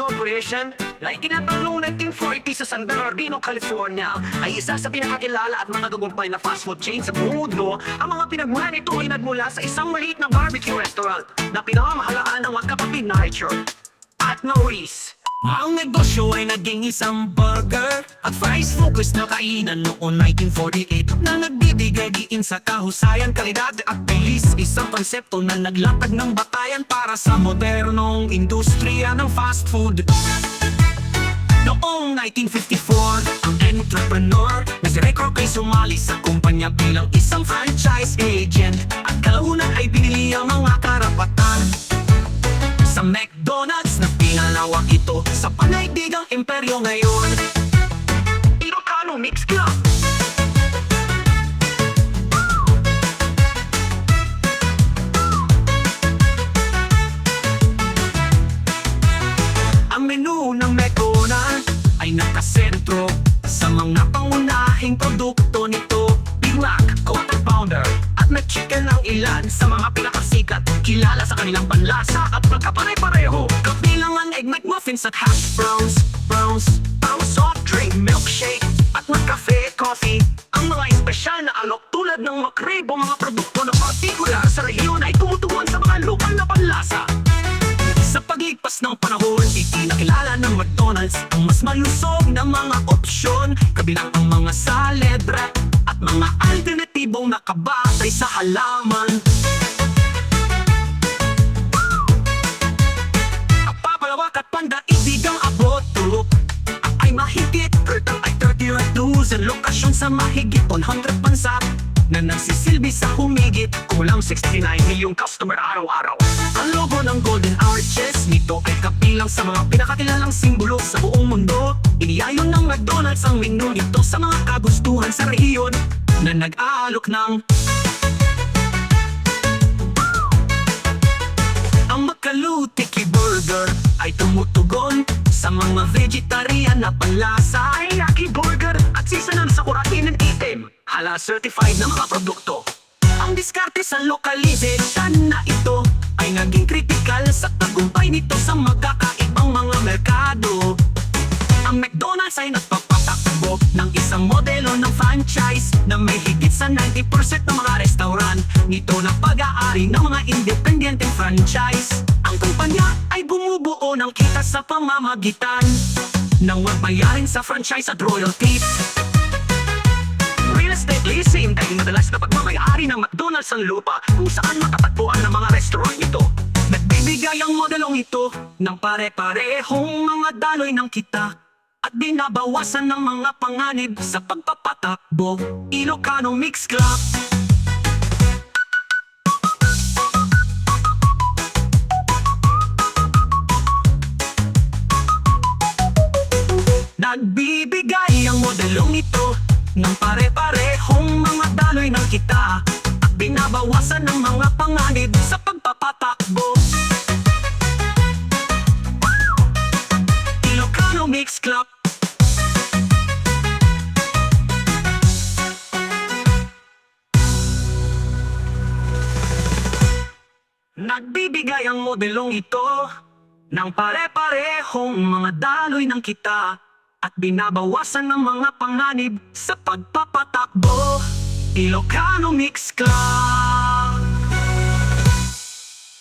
Corporation na ikinatang noong 1940 sa San Bernardino, California ay isa sa pinakakilala at mga tagumpay na fast food chain sa buong mundo. Ang mga pinagmulan nito ay nagmula sa isang maliit na barbecue restaurant na pinamamahalaan ng magkapatid na Richard at Maurice. Ang negosyo ay naging isang burger at fries focus na kainan noong 1948 na nagbibigay diin sa kahusayan, kalidad at bilis. Isang konsepto na naglatag ng batayan para sa modernong industriya ng fast food. Noong 1954, ang entrepreneur na si Reggae Rock ay sumali sa kumpanya bilang isang franchise agent at kalaunan ay binili ang mga karapatan sa McDonald's na pinalawak ito sa pandaigdigang imperyo ngayon. Ilocano Mix Club. Ang menu ng McDonald's ay nakasentro sa mga pangunahing produkto nito. Big Mac, Quarter Pounder at McChicken ang ilan sa mga pinakasikat, kilala sa kanilang panlasa at magkapare-pareho. Kabilang ang Egg McMuffins at Hash Browns, ang soft drink, milkshake at McCafe coffee. Ang mga espesyal na alok tulad ng McRib o mga produkto na partikular sa rehiyon ay tumutuon sa mga lokal na panlasa. Sa paglipas ng panahon, itinakilala ng McDonald's ang mas malusog na mga opsyon, kabilang ang mga salad wrap at mga alternatibong nakabatay sa halaman. Ang papalawak at pandaigdigang abot tulok ay mahigit 32 lokasyon sa mahigit 100 bansa na nagsisilbi sa humigit kulang 69 milyong customer araw-araw. Ang logo ng Golden Arches nito ay kabilang sa mga pinakakilalang simbolo sa buong mundo. Iniayon ng McDonald's ang menu nito sa mga kagustuhan sa rehiyon na nag-aalok ng ang Makalutiki Burger ay tumutugon sa mga vegetarian na panlasa. Ay Yaki Burger at seasonal sa kuratin ng itim, hala certified na mga produkto. Ang diskarte sa lokalisasyon na ito ay naging kritikal sa tagumpay nito sa magkakaibang mga merkado. Ang McDonald's ay nagpapatakbo ng isang modelo ng franchise na may higit sa 90% ng mga restaurant nito na pag-aari ng mga independenteng franchise. Ang kumpanya ay bumubuo ng kita sa pamamagitan ng magbayarin sa franchise at royalties. Real estate leasing ay madalas na pagmamayari ng McDonald's ang lupa kung saan matatagpuan ng mga restaurant nito. Nagbibigay ang modelong ito ng pare-parehong mga daloy ng kita at binabawasan ng mga panganib sa pagpapatakbo. Ilocano Mix Club. Nagbibigay ang modelong ito ng pare-parehong mga daloy ng kita at binabawasan ng mga panganib sa pagpapatakbo. Ilocano Mix Club. Nagbibigay ang modelong ito ng pare-parehong mga daloy ng kita at binabawasan ng mga panganib sa pagpapatakbo. Ilocano Mix Club.